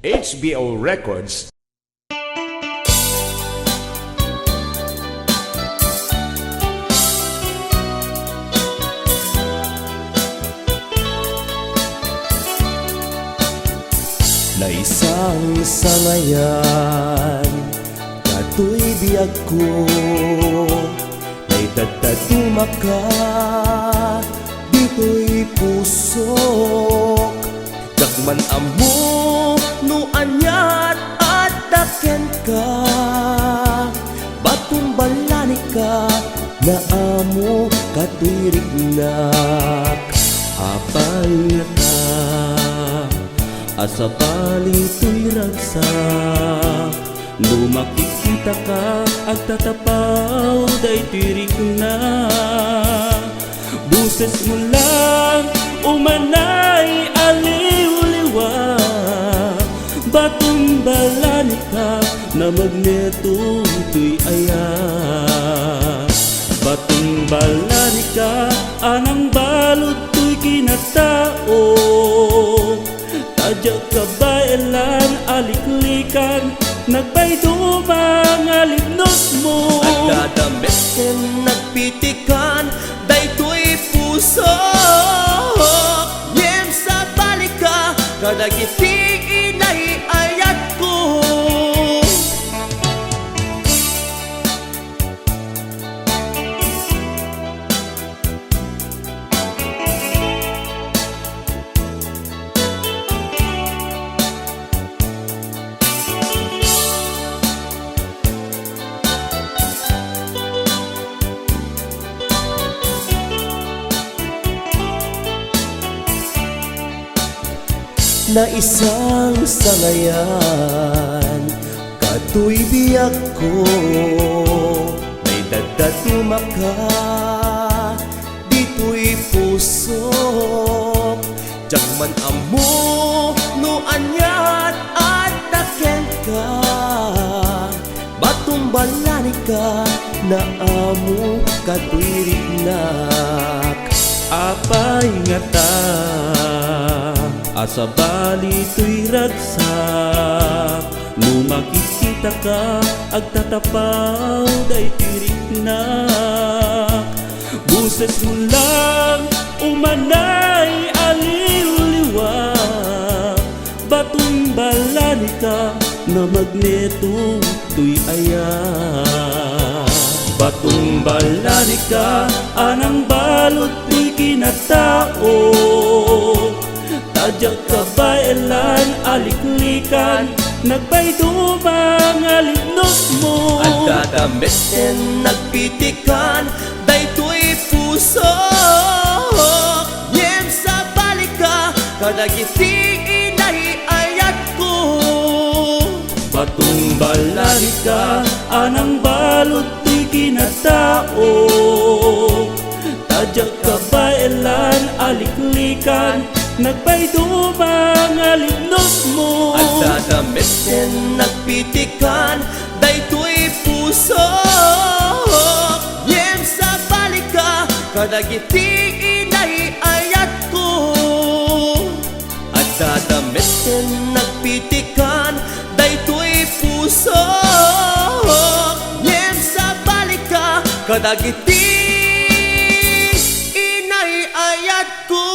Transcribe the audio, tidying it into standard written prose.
HBO Records. Na isang sangayan, kato'y biyag ko, may dadaduma ka, dito'y pusok. Dagman amo, no anyat at daken ka, batong balani ka, na amo kato'y rignak. Apay nga ka, asa palito'y ragsak, lumakikita ka, agtatapaw day tirik na. Buses mo lang, umanay aliw-liwag, batong balani ka, na magneto to'y ayak. Batong balani ka, anang balot to'y kinatao, tadya kabailan, aliklikan, nagpaydumang alipnos mo. At dadamitin, nagpitikan, dayto'y puso. Yem sa balika, kadagiti inay ayat ko. Na isang sangayan, kato'y biyag ko, may dadaduma ka, dito'y pusok. Jagman amo, no anyat at daken ka, batong balani ka, na amo kato'y rignak. Apay nga ta, asa balito'y ragsak, lumakikita ka, agtatapaw day tirik na. Buses mo lang, umanay aliw-liwag, batong balani ka, na magneto to'y ayak. Batong balani ka, anang balot to'y kinatao, tadya kabailan, aliklikan, nagpaydumang alipnos mo. At dadamitin, nagpitikan, dayto'y puso. Yem sa balika, kadagiti inay ayat ko. Batong balani ka, anang balot to'y kinatao, tadya kabailan, aliklikan, nagpaydumang alipnos mo. At dadamitin, nagpitikan, dayto'y puso. Yem sa balika, kadagiti inay ayat ko. At dadamitin, nagpitikan, dayto'y puso. Yem sa balika, kadagiti inay ayat ko.